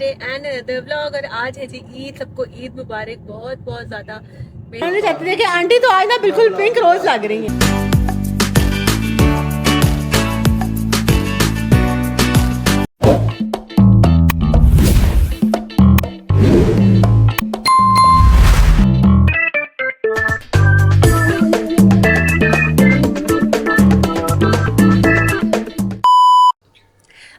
And another vlog. और आज है जी ईद, सबको ईद मुबारक बहुत बहुत ज्यादा। हम चाहते थे कि आंटी तो आज ना बिल्कुल पिंक रोज लग रही है।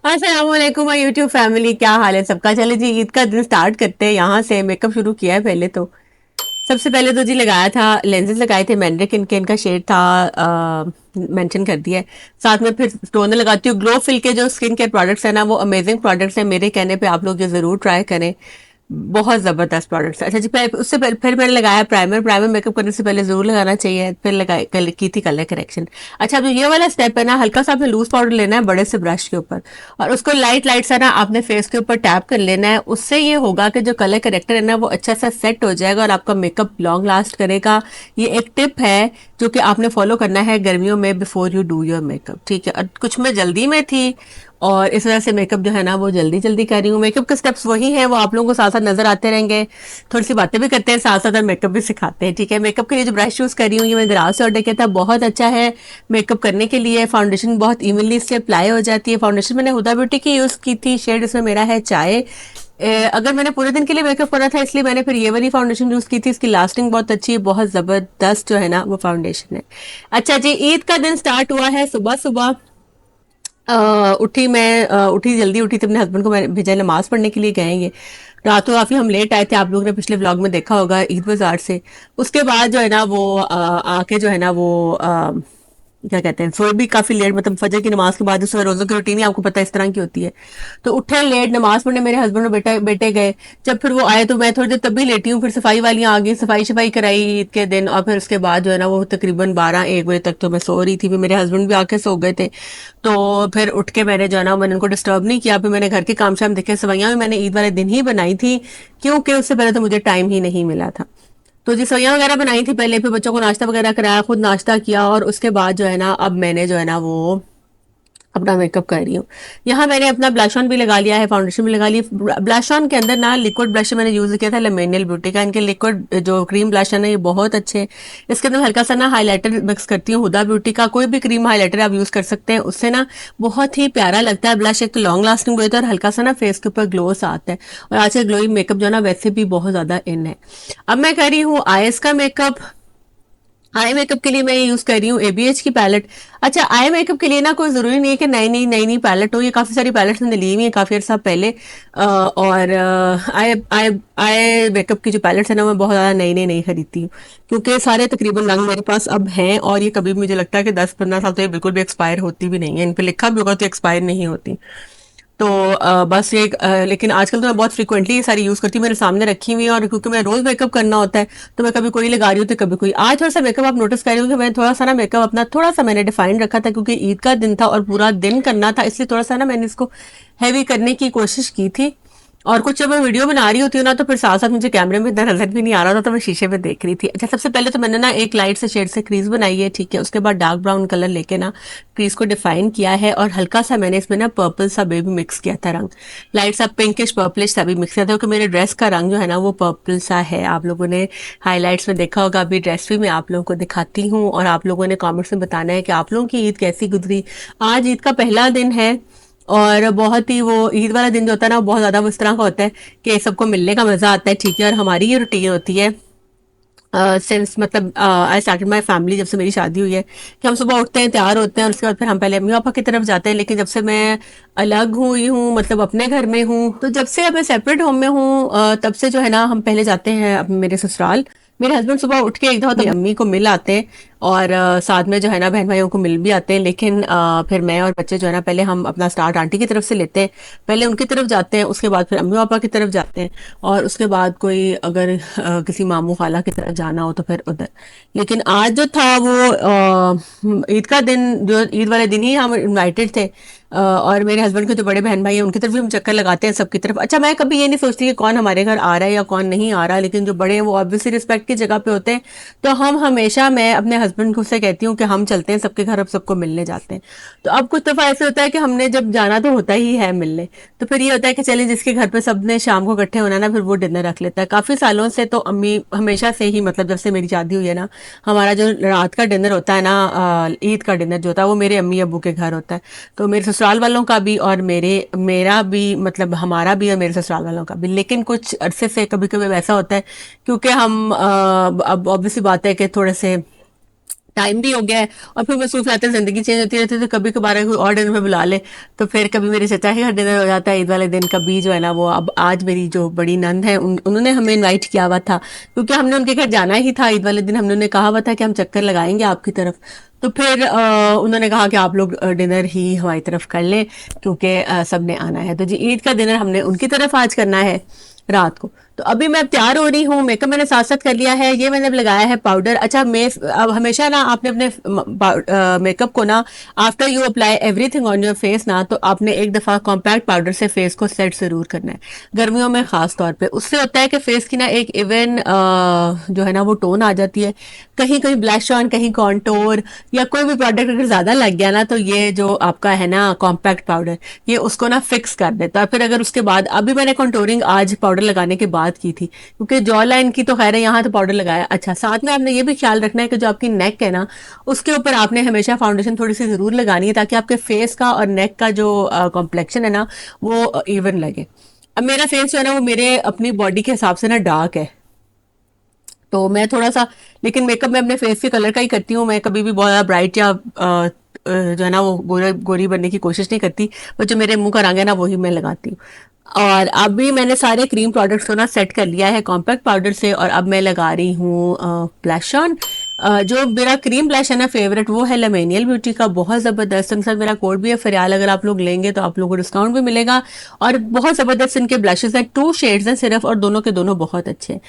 अस्सलामुअलैकुम माय यूट्यूब फैमिली, क्या हाल है सबका। चले जी ईद का दिन स्टार्ट करते हैं। यहाँ से मेकअप शुरू किया है। पहले तो सबसे पहले तो जी लगाया था, लेंसेज लगाए थे मैंड्रिक, इनका शेड था, मेंशन कर दिया है। साथ में फिर टोनर लगाती हूँ। ग्लो फिल के जो स्किन केयर प्रोडक्ट्स है ना, वो अमेजिंग प्रोडक्ट्स हैं। मेरे कहने पे आप लोग ये जरूर ट्राई करें, बहुत जबरदस्त प्रोडक्ट्स। अच्छा जी, उससे पहले फिर मैंने लगाया प्राइमर। प्राइमर मेकअप करने से पहले जरूर लगाना चाहिए। फिर लगाई की थी कलर करेक्शन। अच्छा, अब जो ये वाला स्टेप है ना, हल्का सा आपने लूज पाउडर लेना है बड़े से ब्रश के ऊपर, और उसको लाइट लाइट सा ना आपने फेस के ऊपर टैप कर लेना है। उससे ये होगा कि जो कलर करेक्टर है ना, वो अच्छा सा सेट हो जाएगा और आपका मेकअप लॉन्ग लास्ट करेगा। ये एक टिप है जो कि आपने फॉलो करना है गर्मियों में before you do your makeup, ठीक है। और कुछ मैं जल्दी में थी और इस वजह से मेकअप जो है ना वो जल्दी जल्दी कर रही हूँ। मेकअप के स्टेप्स वही हैं, वो आप लोगों को साथ साथ नजर आते रहेंगे। थोड़ी सी बातें भी करते हैं साथ साथ और मेकअप भी सिखाते हैं, ठीक है। मेकअप के लिए जो ब्रश यूज कर रही हूँ ये मैंने दराज से ऑर्डर किया था, बहुत अच्छा है मेकअप करने के लिए। फाउंडेशन बहुत इवनली इससे अप्लाई हो जाती है। फाउंडेशन मैंने हुदा ब्यूटी की यूज की थी, शेड इसमें मेरा है चाय। अगर मैंने पूरे दिन के लिए मेकअप करा था इसलिए मैंने फिर ये वाली फाउंडेशन यूज की थी। इसकी लास्टिंग बहुत अच्छी है, बहुत जबरदस्त जो है ना वो फाउंडेशन है। अच्छा जी, ईद का दिन स्टार्ट हुआ है। सुबह सुबह उठी मैं, उठी जल्दी उठी थी। अपने हस्बैंड को मैंने भेजा नमाज पढ़ने के लिए गए ये। रात को काफी हम लेट आए थे, आप लोगों ने पिछले व्लॉग में देखा होगा ईद बाजार से। उसके बाद जो है ना वो आके जो है ना वो क्या कहते हैं, सोए भी काफी लेट, मतलब फजर की नमाज के बाद। जो रोजों की रूटीन है आपको पता है इस तरह की होती है। तो उठे लेट, नमाज पढ़ने मेरे हस्बैंड और बेटे गए। जब फिर वो आए तो मैं थोड़ी देर तब भी लेटी हूँ। फिर सफाई वालियां आ गई, सफाई शफाई कराई ईद के दिन। और फिर उसके बाद जो है ना वो तकरीबन 12-1 बजे तक तो मैं सो रही थी। फिर मेरे हस्बैंड भी आके सो गए थे। तो फिर उठ के मैंने जो है ना मैंने उनको डिस्टर्ब नहीं किया। फिर मैंने घर के काम शाम देखे। सवैयां भी मैंने ईद वाले दिन ही बनाई थी, क्योंकि उससे पहले तो मुझे टाइम ही नहीं मिला था। तो जी सवैयां वगैरह बनाई थी पहले, फिर बच्चों को नाश्ता वगैरह कराया, खुद नाश्ता किया, और उसके बाद जो है ना अब मैंने जो है ना वो अपना मेकअप कर रही हूँ। यहाँ मैंने अपना ब्लश ऑन भी लगा लिया है, फाउंडेशन भी लगा ली। ब्लश ऑन के अंदर ना लिक्विड ब्लश मैंने यूज किया था लेमेनियल ब्यूटी का। इनके लिक्विड जो क्रीम ब्लश है ना ये बहुत अच्छे। इसके अंदर हल्का सा ना हाईलाइटर मिक्स करती हूँ, हुदा ब्यूटी का। कोई भी क्रीम हाईलाइटर आप यूज कर सकते हैं, उससे ना बहुत ही प्यारा लगता है ब्लश। एक तो लॉन्ग लास्टिंग भी होता है और हल्का सा ना फेस के ऊपर ग्लो सा आता है। और आजकल ग्लोइंग मेकअप जो है ना वैसे भी बहुत ज्यादा इन है। अब मैं कर रही हूँ आईज का मेकअप। आई मेकअप के लिए मैं यूज कर रही हूँ एबीएच की पैलेट। अच्छा, आई मेकअप के लिए ना कोई जरूरी नहीं है कि नई नई पैलेट हो। ये काफी सारी पैलेट्स मैंने ली हुई है काफी अर्सा पहले। और आई आई आई मेकअप की जो पैलेट्स है ना मैं बहुत ज्यादा नई नहीं खरीदती हूँ, क्योंकि सारे तकरीबन रंग मेरे पास अब हैं। और ये कभी भी मुझे लगता है कि 10-15 साल तो ये बिल्कुल भी एक्सपायर होती भी नहीं है। इन पे लिखा भी होगा तो एक्सपायर नहीं होती। तो बस ये लेकिन आजकल तो मैं बहुत फ्रिक्वेंटली ये सारी यूज करती हूँ, मेरे सामने रखी हुई है। और क्योंकि मैं रोज मेकअप करना होता है तो मैं कभी कोई लगा रही हूँ तो कभी कोई। आज थोड़ा सा मेकअप आप नोटिस कर रही हूँ कि मैं थोड़ा सा ना मेकअप अपना थोड़ा सा मैंने डिफाइन रखा था, क्योंकि ईद का दिन था और पूरा दिन करना था, इसलिए थोड़ा सा ना मैंने इसको हैवी करने की कोशिश की थी। और कुछ जब मैं वीडियो बना रही होती हूँ ना तो फिर साथ साथ मुझे कैमरे में इतना नजर भी नहीं आ रहा था, तो मैं शीशे में देख रही थी। अच्छा, सबसे पहले तो मैंने ना एक लाइट से शेड से क्रीज बनाई है, ठीक है। उसके बाद डार्क ब्राउन कलर लेके ना क्रीज को डिफाइन किया है, और हल्का सा मैंने इसमें ना पर्पल सा भी मिक्स किया था रंग। लाइट सा पिंकिश पर्पलिश सा भी मिक्स किया था, क्योंकि मेरे ड्रेस का रंग जो है ना वो पर्पल सा है। आप लोगों ने हाईलाइट्स में देखा होगा। अभी ड्रेस भी मैं आप लोगों को दिखाती हूँ और आप लोगों ने कॉमेंट्स में बताना है कि आप लोगों की ईद कैसी गुजरी। आज ईद का पहला दिन है और बहुत ही वो ईद वाला दिन जो होता है ना वो बहुत ज्यादा इस तरह का होता है कि सबको मिलने का मजा आता है, ठीक है। और हमारी ये रूटीन होती है सिंस, मतलब आई स्टार्टेड माई फैमिली, जब से मेरी शादी हुई है, कि हम सुबह उठते हैं, तैयार होते हैं, और उसके बाद फिर हम पहले अम्मी पापा की तरफ जाते हैं। लेकिन जब से मैं अलग हुई हूँ, मतलब अपने घर में हूँ, तो जब से अब मैं सेपरेट होम में हूँ तब से जो है ना हम पहले जाते हैं अपने मेरे ससुराल। मेरे हस्बैंड सुबह उठ के एक दफा तो अपनी अम्मी को मिल आते हैं, और साथ में जो है ना बहन भाइयों को मिल भी आते हैं। लेकिन फिर मैं और बच्चे जो है ना पहले हम अपना स्टार्ट आंटी की तरफ से लेते हैं, पहले उनकी तरफ जाते हैं, उसके बाद फिर अम्मी पापा की तरफ जाते हैं, और उसके बाद कोई अगर किसी मामू खाला की तरफ जाना हो तो फिर उधर। लेकिन आज जो था वो ईद का दिन, जो ईद वाले दिन ही हम इनवाइटेड थे। और मेरे हस्बैंड के जो बड़े बहन भाई हैं उनकी तरफ भी हम चक्कर लगाते हैं सबकी तरफ। अच्छा, मैं कभी ये नहीं सोचती कि कौन हमारे घर आ रहा है या कौन नहीं आ रहा, लेकिन जो बड़े हैं वो ऑब्वियसली रिस्पेक्ट की जगह पे होते हैं। तो हम हमेशा, मैं अपने हस्बैंड को से कहती हूँ कि हम चलते हैं सबके घर, अब सबको मिलने जाते हैं। तो अब कुछ दफ़ा ऐसे होता है कि हमने जब जाना तो होता ही है मिलने, तो फिर ये होता है कि चले जिसके घर पे सबने शाम को इकट्ठे होना ना, फिर वो डिनर रख लेता है। काफ़ी सालों से तो अम्मी हमेशा से ही, मतलब जब से मेरी शादी हुई है ना, हमारा जो रात का डिनर होता है ना, ईद का डिनर जो होता है वो मेरे अम्मी अब्बू के घर होता है। तो मेरे ससुराल वालों का भी और मेरा भी, मतलब हमारा भी और मेरे ससुराल वालों का भी। लेकिन कुछ अरसे से कभी कभी वैसा होता है, क्योंकि हम अब ऑब्वियसली बात है कि थोड़े से टाइम भी हो गया है और फिर मसरूफ रहते हैं, जिंदगी चेंज होती रहती है, तो कभी कभार कोई और डिनर में बुला ले, तो फिर कभी मेरे चचा के घर डिनर हो जाता है ईद वाले दिन, कभी जो है ना वो, अब आज मेरी जो बड़ी नंद है उन्होंने हमें इनवाइट किया हुआ था, क्योंकि हमने उनके घर जाना ही था ईद वाले दिन। हमने उन्हें कहा हुआ था कि हम चक्कर लगाएंगे आपकी तरफ, तो फिर उन्होंने कहा कि आप लोग डिनर ही हमारी तरफ कर लें, क्योंकि सब ने आना है। तो जी ईद का डिनर हमने उनकी तरफ आज करना है रात को। तो अभी मैं तैयार हो रही हूँ, मेकअप मैंने साथ साथ कर लिया है, ये मैंने अब लगाया है पाउडर। अच्छा, मैं अब हमेशा ना आपने अपने मेकअप को ना, after you apply everything on your face ना, तो आपने एक दफ़ा कॉम्पैक्ट पाउडर से फेस को सेट ज़रूर करना है, गर्मियों में ख़ास तौर पे। उससे होता है कि फेस की ना एक इवन जो है ना वो टोन आ जाती है। कहीं कहीं ब्लश ऑन, कहीं कॉन्टोर या कोई भी प्रोडक्ट अगर ज़्यादा लग गया ना, तो ये जो आपका है ना कॉम्पैक्ट पाउडर, ये उसको ना फिक्स कर देता है। फिर अगर उसके बाद, अभी मैंने कॉन्टोरिंग आज पाउडर लगाने के बाद की थी, क्योंकि जॉ लाइन की तो खैर है, यहाँ तो पाउडर लगाया। अच्छा, साथ में आपने ये भी ख्याल रखना है कि जो आपकी नेक है ना, उसके ऊपर आपने हमेशा फाउंडेशन थोड़ी सी ज़रूर लगानी है, ताकि आपके फेस का और नेक का जो कॉम्प्लेक्शन है ना वो इवन लगे। अब मेरा फेस जो है ना वो मेरे अपनी बॉडी के हिसाब से ना डार्क है, तो मैं थोड़ा सा, लेकिन मेकअप मैं अपने फेस के कलर का ही करती हूँ। मैं कभी भी बहुत ज़्यादा ब्राइट या जो है ना वो गोरी बनने की कोशिश नहीं करती, पर जो मेरे मुंह का रंग है ना वही मैं लगाती हूँ। और अभी मैंने सारे क्रीम प्रोडक्ट्स को ना सेट कर लिया है कॉम्पैक्ट पाउडर से, और अब मैं लगा रही हूँ ब्लश ऑन। जो मेरा क्रीम ब्लश है ना फेवरेट, वो है लमेनियल ब्यूटी का, बहुत ज़बरदस्त। उनके साथ मेरा कोड भी है फरियाल, अगर आप लोग लेंगे तो आप लोगों को डिस्काउंट भी मिलेगा। और बहुत ज़बरदस्त इनके ब्लशेस हैं, 2 शेड्स हैं सिर्फ, और दोनों के दोनों बहुत अच्छे हैं।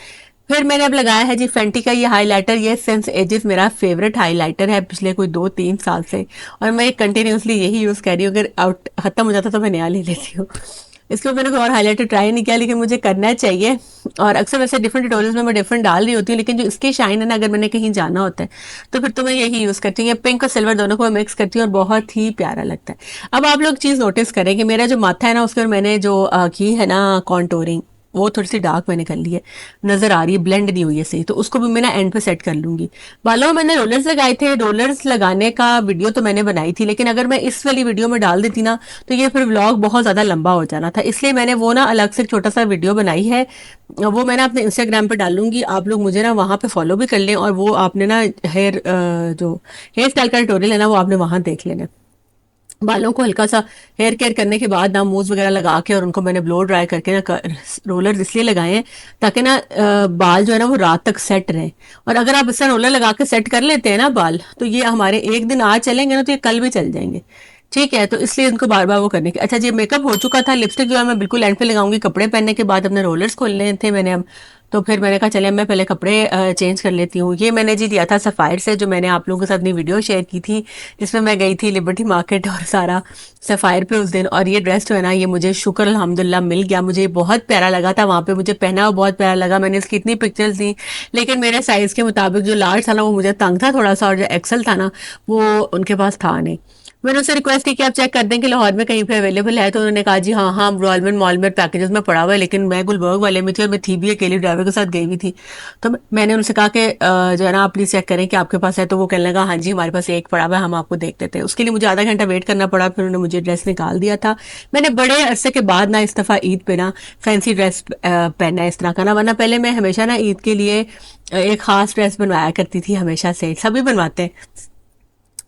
फिर मैंने अब लगाया है जी फेंटी का ये हाइलाइटर, ये सिंस एजेस मेरा फेवरेट हाइलाइटर है पिछले कोई 2-3 साल से, और मैं कंटिन्यूसली यही यूज़ कर रही हूँ। अगर आउट खत्म हो जाता तो मैं नया ले लेती हूँ। इसके ऊपर मैंने कोई और हाइलाइटर ट्राई नहीं किया, लेकिन मुझे करना चाहिए। और अक्सर वैसे डिफरेंट ट्यूटोरियल्स में मैं डिफरेंट डाल रही होती हूँ, लेकिन जो इसकी शाइन है ना, अगर मैंने कहीं जाना होता है तो फिर तो मैं यही यूज़ करती हूँ। ये पिंक और सिल्वर दोनों को मैं मिक्स करती हूँ और बहुत ही प्यारा लगता है। अब आप लोग चीज़ नोटिस करें कि मेरा जो माथा है ना, उसके ऊपर मैंने जो की है ना कॉन्टोरिंग, वो थोड़ी सी डार्क मैंने कर ली है, नजर आ रही है, ब्लेंड नहीं हुई है सही, तो उसको भी मैं ना एंड पे सेट कर लूंगी। बालों में मैंने रोलर्स लगाए थे, रोलर्स लगाने का वीडियो तो मैंने बनाई थी, लेकिन अगर मैं इस वाली वीडियो में डाल देती ना, तो ये फिर व्लॉग बहुत ज़्यादा लंबा हो जाना था, इसलिए मैंने वो ना अलग से एक छोटा सा वीडियो बनाई है, वो मैं ना अपने इंस्टाग्राम पे डालूंगी। आप लोग मुझे ना वहाँ पे फॉलो भी कर लें, और वो आपने ना जो हेयर स्टाइल का ट्यूटोरियल है ना, वो आपने वहाँ देख लेना। बालों को हल्का सा हेयर केयर करने के बाद ना मूव वगैरह लगा के, और उनको मैंने ब्लो ड्राई करके ना रोलर इसलिए लगाए हैं ताकि ना बाल जो है ना वो रात तक सेट रहे। और अगर आप इससे रोलर लगा के सेट कर लेते हैं ना बाल, तो ये हमारे एक दिन आज चलेंगे ना, तो ये कल भी चल जाएंगे। ठीक है, तो इसलिए उनको बार बार वो करने की। अच्छा जी, मेकअप हो चुका था, लिपस्टिक जो है मैं बिल्कुल एंड पे लगाऊंगी, कपड़े पहनने के बाद। अपने रोलर्स खोलने थे मैंने अब, तो फिर मैंने कहा चले मैं पहले कपड़े चेंज कर लेती हूँ। ये मैंने जी लिया था सफ़ायर से, जो मैंने आप लोगों के साथ अपनी वीडियो शेयर की थी, जिसमें मैं गई थी लिबर्टी मार्केट और सारा सफ़ायर पे उस दिन। और ये ड्रेस जो है ना, ये मुझे शुक्र अल्हम्दुलिल्लाह मिल गया, मुझे बहुत प्यारा लगा था वहाँ पे, मुझे पहना हुआ बहुत प्यारा लगा। मैंने इसकी इतनी पिक्चर्स दी, लेकिन मेरे साइज़ के मुताबिक जो लार्ज था ना वो मुझे तंग था थोड़ा सा, और जो एक्सल था ना वो उनके पास था नहीं। मैंने उनसे रिक्वेस्ट की कि आप चेक कर दें कि लाहौर में कहीं पे अवेलेबल है, तो उन्होंने कहा जी हाँ हाँ रॉयलमेंट मॉल में पैकेजेस में पड़ा हुआ है, लेकिन मैं गुलबर्ग वाले में थी और मैं थी भी अकेली, ड्राइवर के साथ गई हुई थी। तो मैंने उनसे कहा कि जो है ना आप प्लीज़ चेक करें कि आपके पास है, तो वो कहने लगा हाँ जी हमारे पास एक पड़ा हुआ है, हम आपको देख देते हैं। उसके लिए मुझे आधा घंटा वेट करना पड़ा, फिर उन्होंने मुझे ड्रेस निकाल दिया था। मैंने बड़े अरसे के बाद ना इस दफ़ा ईद पे ना फैंसी ड्रेस पहना है इस तरह का ना, वरना पहले मैं हमेशा ना ईद के लिए एक ख़ास ड्रेस बनवाया करती थी, हमेशा से सभी बनवाते हैं,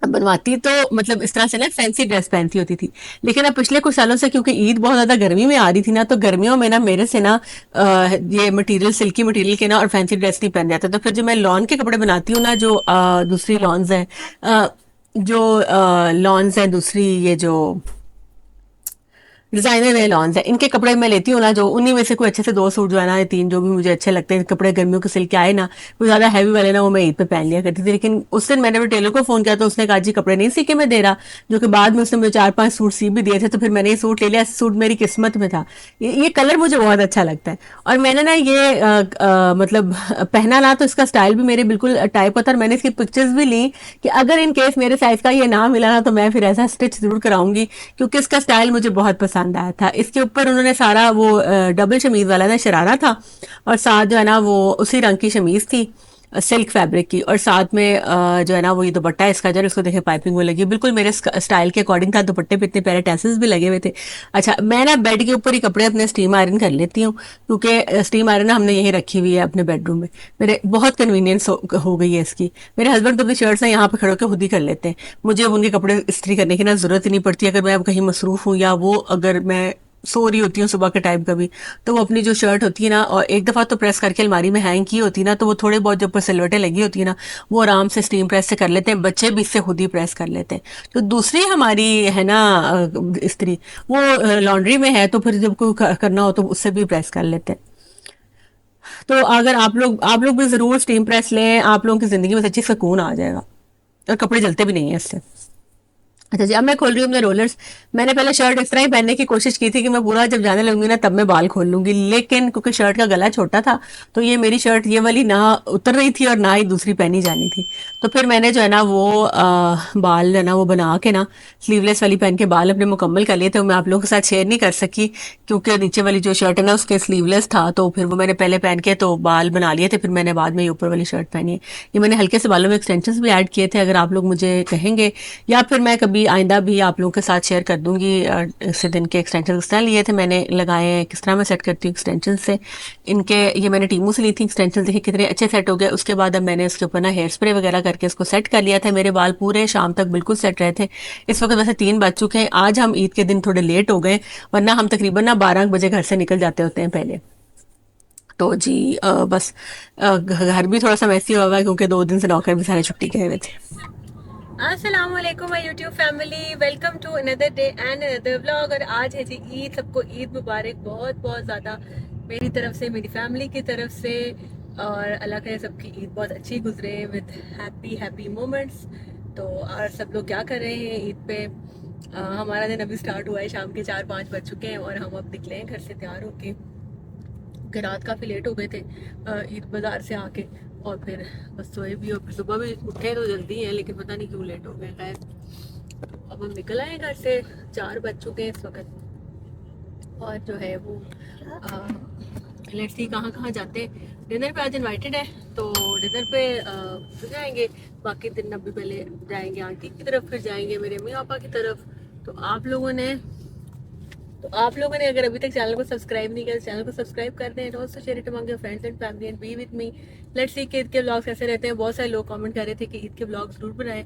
बनवाती तो मतलब इस तरह से ना फैंसी ड्रेस पहनती होती थी। लेकिन अब पिछले कुछ सालों से क्योंकि ईद बहुत ज़्यादा गर्मी में आ रही थी ना, तो गर्मियों में ना मेरे से ना ये मटेरियल सिल्की मटेरियल के ना और फैंसी ड्रेस नहीं पहन जाता। तो फिर जो मैं लॉन के कपड़े बनाती हूँ ना, जो दूसरी लॉन्स हैं, जो लॉन्स हैं दूसरी, ये जो डिजाइनर वेयर लॉन्स है, इनके कपड़े मैं लेती हूँ ना, जो उन्हीं में से कोई अच्छे से 2 सूट जो है ना, 3 जो भी मुझे अच्छे लगते हैं कपड़े गर्मियों के सिल के आए ना, वो ज्यादा हैवी वाले ना वो मैं ईद पे पहन लिया करती थी। लेकिन उस दिन मैंने भी टेलर को फोन किया तो उसने कहा जी कपड़े नहीं सी के मैं दे रहा, जो कि बाद में उसने मुझे 4-5 सूट सी भी दिए थे। तो फिर मैंने ये सूट ले लिया, सूट मेरी किस्मत में था। ये कलर मुझे बहुत अच्छा लगता है। और मैंने ना ये मतलब पहना ना, तो इसका स्टाइल भी मेरे बिल्कुल टाइप होता है। और मैंने इसकी पिक्चर्स भी ली कि अगर इन केस मेरे साइज का ये ना मिला ना, तो मैं फिर ऐसा स्टिच जरूर कराऊंगी, क्योंकि इसका स्टाइल मुझे बहुत पसंद आया था। इसके ऊपर उन्होंने सारा वो डबल शमीज वाला ना शरारा था, और साथ जो है ना वो उसी रंग की शमीज थी, सिल्क फैब्रिक की। और साथ में जो है ना वो ये दुपट्टा है इसका, जो इसको देखे पाइपिंग वो लगी बिल्कुल मेरे स्टाइल के अकॉर्डिंग था। दुपट्टे पे इतने प्यारे टैसल्स भी लगे हुए थे। अच्छा, मैं ना बेड के ऊपर ही कपड़े अपने स्टीम आयरन कर लेती हूँ, क्योंकि स्टीम आयरन ना हमने यही रखी हुई है अपने बेडरूम में। मेरे बहुत कन्वीनियंस हो गई है इसकी। मेरे हस्बैंड तो अपनी शर्ट्स ना यहाँ पे खड़े होकर खुद ही कर लेते हैं, मुझे अब उनके कपड़े इस्त्री करने की ना जरूरत ही नहीं पड़ती। अगर मैं अब कहीं मसरूफ हूँ, या वो अगर मैं सो रही होती हूँ सुबह के टाइम कभी, तो वो अपनी जो शर्ट होती है ना, और एक दफ़ा तो प्रेस करके अलमारी में हैंग की होती है ना, तो वो थोड़े बहुत जो ऊपर सिलवटें लगी होती है ना, वो आराम से स्टीम प्रेस से कर लेते हैं। बच्चे भी इससे खुद ही प्रेस कर लेते हैं। तो दूसरी हमारी है ना इस्त्री, वो लॉन्ड्री में है, तो फिर जब कोई करना हो तो उससे भी प्रेस कर लेते हैं। तो अगर आप लोग भी ज़रूर स्टीम प्रेस लें, आप लोगों की ज़िंदगी में सच्ची सुकून आ जाएगा, और कपड़े जलते भी नहीं है इससे। अच्छा जी, अब मैं खोल रही हूँ अपने रोलर्स। मैंने पहले शर्ट इस तरह ही पहनने की कोशिश की थी कि मैं पूरा जब जाने लगूंगी ना तब मैं बाल खोल लूंगी, लेकिन क्योंकि शर्ट का गला छोटा था, तो ये मेरी शर्ट ये वाली ना उतर रही थी और ना ही दूसरी पहनी जानी थी। तो फिर मैंने जो है ना वो बाल है ना वो बना के ना स्लीवलेस वाली पहन के बाल अपने मुकम्मल कर लिए थे। मैं आप लोगों के साथ शेयर नहीं कर सकी, क्योंकि नीचे वाली जो शर्ट है ना उसके स्लीवलेस था, तो फिर वो मैंने पहले पहन के तो बाल बना लिए थे, फिर मैंने बाद में ये ऊपर वाली शर्ट पहनी है। ये मैंने हल्के से बालों में एक्सटेंशंस भी ऐड किए थे, अगर आप लोग मुझे कहेंगे, या फिर मैं कभी आइंदा भी आप लोगों के साथ शेयर कर दूंगी इससे दिन के एक्सटेंशन किस तरह लिए थे मैंने लगाए हैं, किस तरह मैं सेट करती हूँ एक्सटेंशन से इनके। ये मैंने टीमू से ली थी एक्सटेंशन, देखिए कितने अच्छे सेट हो गए। उसके बाद अब मैंने इसके ऊपर ना हेयर स्प्रे वगैरह करके इसको सेट कर लिया था। मेरे बाल पूरे शाम तक बिल्कुल सेट रहे थे। इस वक्त वैसे 3 बज चुके हैं। आज हम ईद के दिन थोड़े लेट हो गए, वरना हम तकरीबन ना 12 बजे घर से निकल जाते होते हैं पहले। तो जी बस घर भी थोड़ा सा मैसी हुआ है, क्योंकि 2 दिन से नौकर भी सारे छुट्टी गए हुए थे। अस्सलाम वालेकुम my YouTube family, welcome to another day and another vlog. और आज है जी ईद, सबको ईद मुबारक बहुत बहुत ज़्यादा मेरी तरफ से, मेरी फैमिली की तरफ से। और अल्लाह करे सबकी ईद बहुत अच्छी गुजरे विद हैप्पी हैप्पी मोमेंट्स। तो और सब लोग क्या कर रहे हैं ईद पे? हमारा दिन अभी स्टार्ट हुआ है, शाम के 4-5 बज चुके हैं और हम अब निकले हैं घर से तैयार होके, कि रात काफ़ी लेट हो गए थे ईद बाज़ार से आके। और फिर बस सोए भी और फिर सुबह भी उठे तो जल्दी है, लेकिन पता नहीं क्यों लेट हो गए। खैर अब हम निकल आए घर से, 4 बज चुके हैं इस वक्त। और जो है वो लेट्स सी कहाँ कहाँ जाते हैं। डिनर पे आज इनवाइटेड है, तो डिनर पे तो जाएंगे। बाकी दिन अभी पहले जाएंगे आंटी की तरफ, फिर जाएंगे मेरे मम्मी पापा की तरफ। आप लोगों ने अगर अभी तक चैनल को सब्सक्राइब नहीं किया तो चैनल को सब्सक्राइब कर दें। Also share it among your friends and family and be with me. Let's see कि ईद के व्लॉग्स कैसे रहते हैं। बहुत सारे लोग कमेंट कर रहे थे कि ईद के व्लॉग जरूर बनाएं,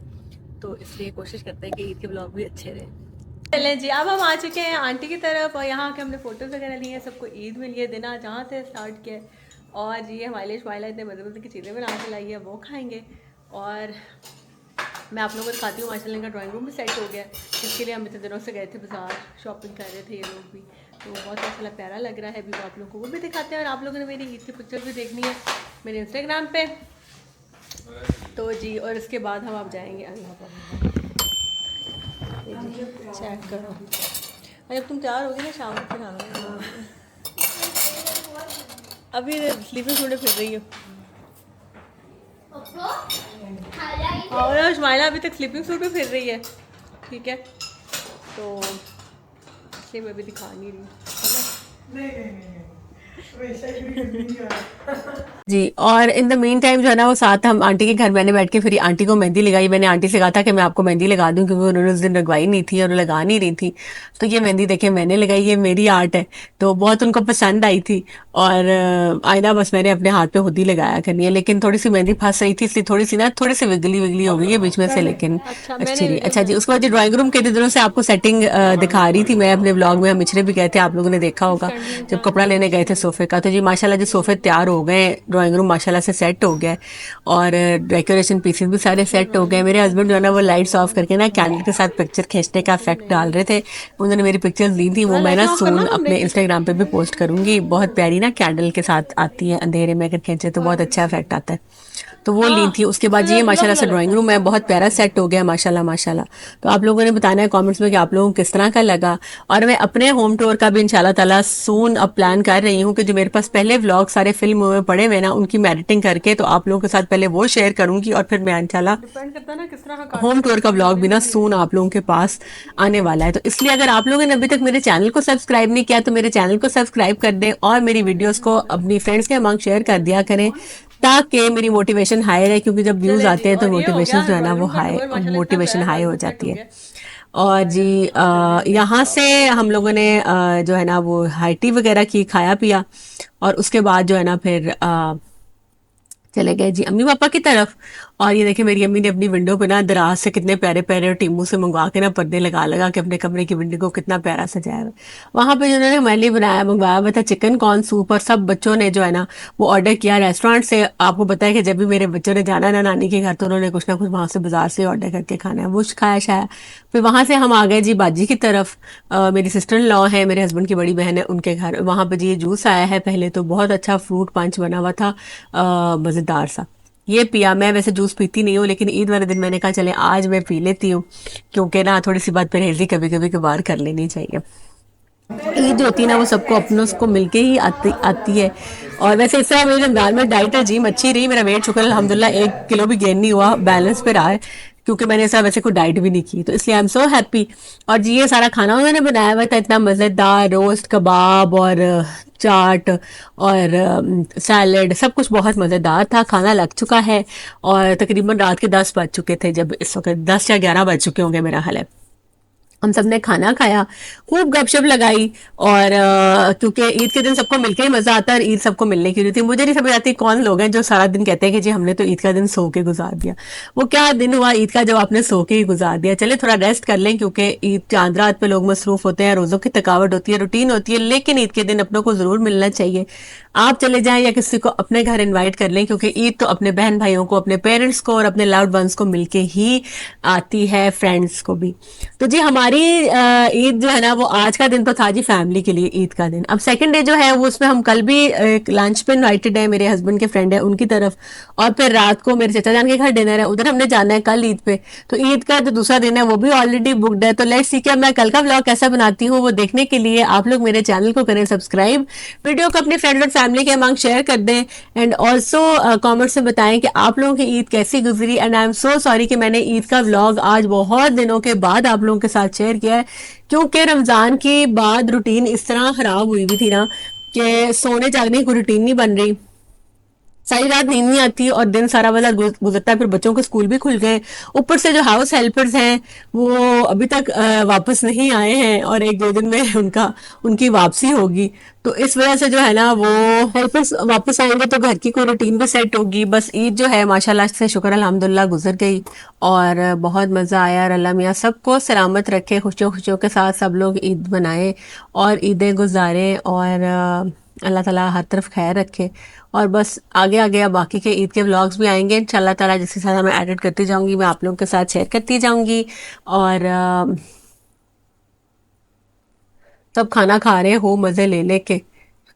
तो इसलिए कोशिश करते हैं कि ईद के व्लॉग भी अच्छे रहे। चलें जी, अब हम आ चुके हैं आंटी की तरफ, और यहाँ के हमने फ़ोटोज़ वगैरह ली हैं। सबको ईद मिली है, दिन आज जहाँ से स्टार्ट किया है। और ये हमारे लिए शुमाइला इतने मज़े मज़े की चीज़ें बना के लाई है, वो खाएँगे। और मैं आप लोगों को दिखाती हूँ, माशाल्लाह इनका ड्राइंग रूम भी सेट हो गया। इसके लिए हम इतने दिनों से गए थे बाजार, शॉपिंग कर रहे थे ये लोग भी, तो बहुत अच्छा प्यारा लग रहा है। अभी आप लोगों को वो भी दिखाते हैं। और आप लोगों ने मेरी ईद की पिक्चर भी देखनी है मेरे इंस्टाग्राम पे, तो जी। और इसके बाद हम आप जाएंगे अल्लाह पर, चेक करो। जब तुम तैयार होगी ना शाम को फिर आना। अभी स्लीपिंग सूट फिर रही हो और शुमाइला अभी तक स्लीपिंग सूट में फिर रही है, ठीक है? तो इसलिए मैं भी दिखा नहीं रही, है ना? जी। और इन द मीन टाइम जो है ना वो साथ हम आंटी के घर मैंने बैठ के फिर आंटी को मेहंदी लगाई। मैंने आंटी से कहा था कि मैं आपको मेहंदी लगा दूं, क्योंकि उन्होंने उस दिन लगवाई नहीं थी और लगा नहीं रही थी। तो ये मेहंदी देखे मैंने लगाई, ये मेरी आर्ट है, तो बहुत उनको पसंद आई थी। और आईना बस मैंने अपने हाथ पे खुद ही लगाया करनी है, लेकिन थोड़ी सी मेहंदी फंस रही थी, इसलिए थोड़ी सी विगली विगली हो गई है बीच में से, लेकिन अच्छी रही। अच्छा जी, उसके बाद ड्राइंग रूम के दिनों से आपको सेटिंग दिखा रही थी मैं अपने ब्लॉग में। हम मिचरे भी गए थे, आप लोगों ने देखा होगा जब कपड़ा लेने गए थे सोफ़े का। तो जी माशाल्लाह जो सोफ़े तैयार हो गए, ड्राइंग रूम माशाल्लाह से सेट हो गया है और डेकोरेशन पीसेस भी सारे सेट हो गए। मेरे हस्बैंड जो है ना वो लाइट्स ऑफ करके ना कैंडल के साथ पिक्चर खींचने का इफेक्ट डाल रहे थे। उन्होंने मेरी पिक्चर्स ली थी, वो मैं ना सून अपने इंस्टाग्राम पे भी पोस्ट करूंगी। बहुत प्यारी ना कैंडल के साथ आती है, अंधेरे में अगर खींचे तो बहुत अच्छा इफेक्ट आता है। तो वो ली थी। उसके बाद ये माशाल्लाह से ड्राइंग रूम है, बहुत प्यारा सेट हो गया माशाल्लाह माशाल्लाह। तो आप लोगों ने बताना है कमेंट्स में कि आप लोगों को किस तरह का लगा। और मैं अपने होम टूर का भी इंशाल्लाह ताला सून अब प्लान कर रही हूँ कि जो मेरे पास पहले व्लॉग सारे फिल्म हुए पड़े हुए ना, उनकी मैं एडिटिंग करके तो आप लोगों के साथ पहले वो शेयर करूंगी और फिर मैं इंशाल्लाह होम टूर का व्लॉग भी ना सून आप लोगों के पास आने वाला है। तो इसलिए अगर आप लोगों ने अभी तक मेरे चैनल को सब्सक्राइब नहीं किया तो मेरे चैनल को सब्सक्राइब कर दें और मेरी वीडियोस को अपनी फ्रेंड्स के अमांग शेयर कर दिया करें ताकि मेरी मोटिवेशन हाई रहे, क्योंकि जब व्यूज आते हैं तो मोटिवेशन जो है ना वो हाई, मोटिवेशन हाई हो जाती है। और जी यहाँ से हम लोगों ने जो है ना वो हाई टी वगैरह की, खाया पिया और उसके बाद जो है ना फिर चले गए जी अम्मी पापा की तरफ। और ये देखिए मेरी अम्मी ने अपनी विंडो पे ना दराज से कितने प्यारे प्यारे टीमू से मंगवा के ना पर्दे लगा लगा के अपने कमरे की विंडो को कितना प्यारा सजाया हुआ है। वहाँ पे जिन्होंने हमारे लिए बनाया मंगवाया हुआ था चिकन कॉर्न सूप, और सब बच्चों ने जो है ना वो ऑर्डर किया रेस्टोरेंट से। आपको पता है कि जब भी मेरे बच्चों ने जाना ना नानी के घर तो उन्होंने कुछ ना कुछ वहाँ से बाजार से ऑर्डर करके खाना है, वो खाया शाया। फिर वहाँ से हम आ गए जी बाजी की तरफ। मेरी सिस्टर इन लॉ है, मेरे हस्बैंड की बड़ी बहन है, उनके घर। वहाँ पे जी ये जूस आया है, पहले तो बहुत अच्छा फ्रूट पंच बना हुआ था, मज़ेदार सा। ये पिया। मैं वैसे जूस पीती नहीं हूँ लेकिन ईद वाले दिन मैंने कहा चले आज मैं पी लेती हूँ, क्योंकि ना थोड़ी सी बात परहेजी कभी कभी कभार कर लेनी चाहिए। ईद जो होती है ना वो सबको अपनों को मिलके ही आती आती है। और वैसे इस तरह मेरे रमजान में डाइट रजीम अच्छी रही, मेरा वेट शुक्र अल्हम्दुलिल्लाह 1 किलो भी गेन नहीं हुआ, बैलेंस पे रहा है, क्योंकि मैंने ऐसा वैसे कोई डाइट भी नहीं की, तो इसलिए आई एम सो हैप्पी। और जी ये सारा खाना उन्होंने बनाया हुआ था, इतना मज़ेदार रोस्ट कबाब और चाट और सैलड, सब कुछ बहुत मज़ेदार था। खाना लग चुका है और तकरीबन रात के 10 बज चुके थे, जब इस वक्त 10 या 11 बज चुके होंगे मेरा हाल है। हम सब ने खाना खाया, खूब गपशप लगाई। और क्योंकि ईद के दिन सबको मिलके ही मजा आता है, और ईद सबको मिलने की होती है। मुझे नहीं समझ आती कौन लोग हैं जो सारा दिन कहते हैं कि जी हमने तो ईद का दिन सो के गुजार दिया। वो क्या दिन हुआ ईद का जब आपने सो के ही गुजार दिया? चले थोड़ा रेस्ट कर लें, क्योंकि ईद चांद रात पे लोग मसरूफ होते हैं, रोजों की थकावट होती है, रूटीन होती है, लेकिन ईद के दिन अपनों को जरूर मिलना चाहिए। आप चले जाएं या किसी को अपने घर इनवाइट कर लें, क्योंकि ईद तो अपने बहन भाइयों को, अपने पेरेंट्स को और अपने लव्ड वंस को मिलके ही आती है, फ्रेंड्स को भी। तो जी हमारी ईद जो है ना वो आज का दिन तो था जी फैमिली के लिए ईद का दिन। अब सेकंड डे जो है वो उसमें हम कल भी लंच पे इनवाइटेड है, मेरे हस्बैंड के फ्रेंड है उनकी तरफ, और फिर रात को मेरे चाचा जान के घर डिनर है, उधर हमने जाना है कल ईद पे। तो ईद का जो दूसरा दिन है वो भी ऑलरेडी बुकड है। तो लेट्स सी कि मैं कल का व्लॉग कैसा बनाती हूँ, वो देखने के लिए आप लोग मेरे चैनल को करें सब्सक्राइब, वीडियो को अपने फ्रेंड और फैमिली के अमांग शेयर कर दें, एंड ऑल्सो कॉमेंट्स में बताएं कि आप लोगों की ईद कैसी गुजरी। And I am so sorry कि मैंने ईद का व्लॉग आज बहुत दिनों के बाद आप लोगों के साथ शेयर किया है, क्योंकि रमजान के बाद रूटीन इस तरह खराब हुई भी थी ना कि सोने जागने की रूटीन नहीं बन रही, सारी रात नींद नहीं आती और दिन सारा वाला गुजरता है। फिर बच्चों के स्कूल भी खुल गए, ऊपर से जो हाउस हेल्पर्स हैं वो अभी तक वापस नहीं आए हैं, और 1-2 दिन में उनकी वापसी होगी। तो इस वजह से जो है ना वो हेल्पर्स वापस आएंगे तो घर की कोई रूटीन भी सेट होगी। बस ईद जो है माशाल्लाह से शुक्र अल्हम्दुलिल्लाह गुजर गई और बहुत मज़ा आया। और अल्लाह मियाँ सबको सलामत रखे, खुशियों खुशियों के साथ सब लोग ईद मनाएं और ईदें गुजारें, और अल्लाह ताला हर तरफ खैर रखे। और बस आगे आगे अब बाकी के ईद के व्लॉग्स भी आएंगे इंशाल्लाह ताला, जिसके साथ मैं एडिट करती जाऊंगी, मैं आप लोगों के साथ शेयर करती जाऊंगी। और सब खाना खा रहे हो मज़े ले लेके।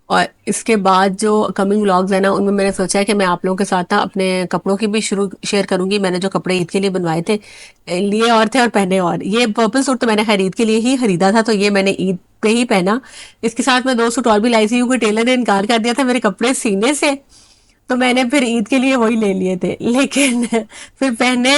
और इसके बाद जो कमिंग व्लॉग्स है ना उनमें मैंने सोचा है कि मैं आप लोगों के साथ ना अपने कपड़ों की भी शुरू शेयर करूंगी। मैंने जो कपड़े ईद के लिए बनवाए थे, लिए और थे और पहने और। ये पर्पल सूट तो मैंने खैर ईद के लिए ही खरीदा था, तो ये मैंने ईद पे ही पहना। इसके साथ मैं 2 सूट और भी लाई थी, क्योंकि टेलर ने इनकार कर दिया था मेरे कपड़े सीने से, तो मैंने फिर ईद के लिए वही ले लिए थे। लेकिन फिर पहने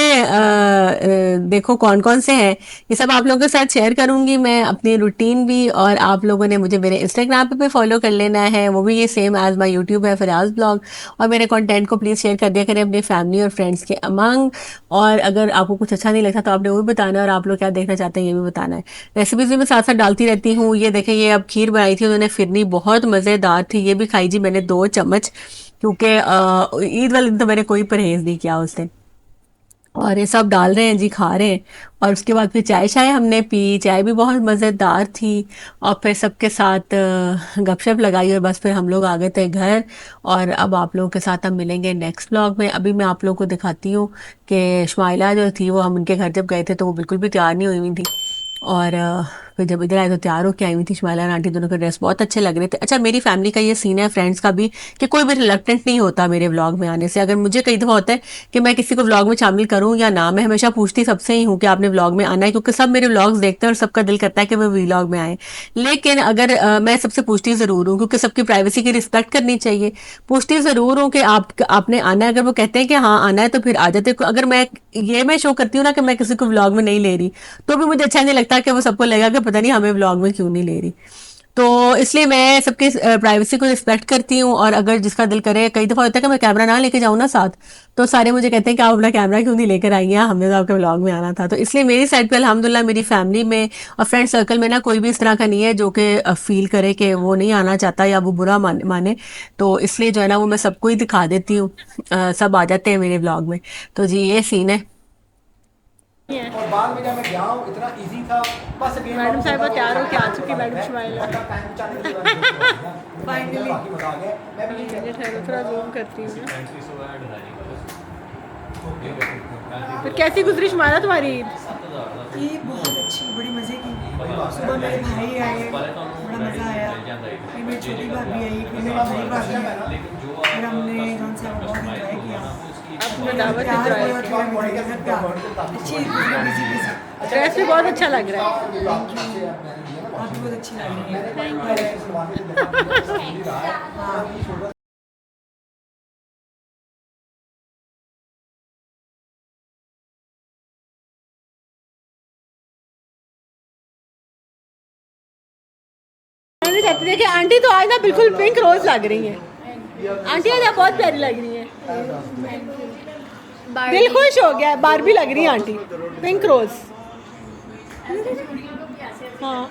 देखो कौन कौन से हैं, ये सब आप लोगों के साथ शेयर करूंगी मैं, अपनी रूटीन भी। और आप लोगों ने मुझे मेरे इंस्टाग्राम पे भी फॉलो कर लेना है, वो भी ये सेम एज माई यूट्यूब है, फराज ब्लॉग। और मेरे कंटेंट को प्लीज़ शेयर कर दिया करें अपनी फैमिली और फ्रेंड्स के अमंग। और अगर आपको कुछ अच्छा नहीं लगता तो आपने वो भी बताना है, और आप लोग क्या देखना चाहते हैं ये भी बताना है। रेसिपीज़ भी मैं साथ साथ डालती रहती हूँ। ये देखें, ये अब खीर बनाई थी उन्होंने फिरनी, बहुत मज़ेदार थी, ये भी खाई जी मैंने 2 चम्मच, क्योंकि ईद वाले दिन तो मैंने कोई परहेज नहीं किया उस दिन। और ये सब डाल रहे हैं जी, खा रहे हैं। और उसके बाद फिर चाय शाय हमने पी, चाय भी बहुत मज़ेदार थी। और फिर सबके साथ गपशप लगाई और बस फिर हम लोग आ गए थे घर। और अब आप लोगों के साथ हम मिलेंगे नेक्स्ट व्लॉग में। अभी मैं आप लोगों को दिखाती हूँ कि शुमाइला जो थी वो, हम उनके घर जब गए थे तो वो बिल्कुल भी तैयार नहीं हुई हुई थी। और फिर जब इधर आए तो तैयार होके आई हुई थी शुमाइला और आंटी, दोनों के ड्रेस बहुत अच्छे लग रहे थे। अच्छा, मेरी फैमिली का ये सीन है, फ्रेंड्स का भी, कि कोई भी रिलक्टेंट नहीं होता मेरे व्लॉग में आने से। अगर मुझे कई दफ़ा होता है कि मैं किसी को व्लॉग में शामिल करूं या ना, मैं हमेशा पूछती सबसे ही हूँ कि आपने व्लॉग में आना है, क्योंकि सब मेरे व्लॉग्स देखते हैं और सबका दिल करता है कि वो व्लॉग में आए। लेकिन अगर मैं सबसे पूछती ज़रूर हूँ, क्योंकि सबकी प्राइवेसी की रिस्पेक्ट करनी चाहिए। पूछती ज़रूर हूँ कि आपने आना है। अगर वो कहते हैं कि हाँ आना है तो फिर आ जाते। अगर मैं शो करती हूँ ना कि मैं किसी को व्लॉग में नहीं ले रही, तो भी मुझे अच्छा नहीं लगता कि वो सबको लगेगा कि पता नहीं हमें व्लॉग में क्यों नहीं ले रही। तो इसलिए मैं सबके प्राइवेसी को रिस्पेक्ट करती हूँ। और अगर जिसका दिल करे, कई दफ़ा होता है कि मैं कैमरा ना लेके जाऊँ ना साथ, तो सारे मुझे कहते हैं कि आप अपना कैमरा क्यों नहीं लेकर आई हैं, हमने तो आपके व्लॉग में आना था। तो इसलिए मेरी साइड पे अल्हम्दुलिल्लाह मेरी फैमिली में और फ्रेंड सर्कल में ना कोई भी इस तरह का नहीं है जो कि फील करे कि वो नहीं आना चाहता या वो बुरा माने। तो इसलिए जो है ना वो मैं सबको ही दिखा देती हूँ। सब आ जाते हैं मेरे व्लॉग में। तो जी ये सीन है। और बाद में जब मैं गया हूँ इतना इजी था बस गेम मैडम साहिबा तैयार होके आ चुकी, मैडम मैडम शुमाइला। फाइनली थोड़ा जूम करती हूँ ना। फिर कैसी गुजरी शुमाइला तुम्हारी ईद? ईद बहुत अच्छी, बड़ी मज़े की। सुबह मेरे भाई आए, बड़ा मज़ा आया। फिर मेरी छोटी भाभी आई, फिर मेरी बड़ी भाभी आई, फिर हमने जौन सा बहुत इंजॉय किया। अब तुम्हें दावत प्यार enjoy हुआ, की। थोड़ा मेरे घर का अच्छी बिजी बिजी। ड्रेस भी बहुत अच्छा लग रहा है। आप भी बहुत अच्छी लग रही है। हाँ। मैंने कहती थी कि आंटी तो आज ना बिल्कुल पिंक रोज लग रही हैं। आंटी आज आप बहुत प्यारी लग रही हैं। दिल खुश हो गया, बारबी लग रही है आंटी, पिंक रोज। हाँ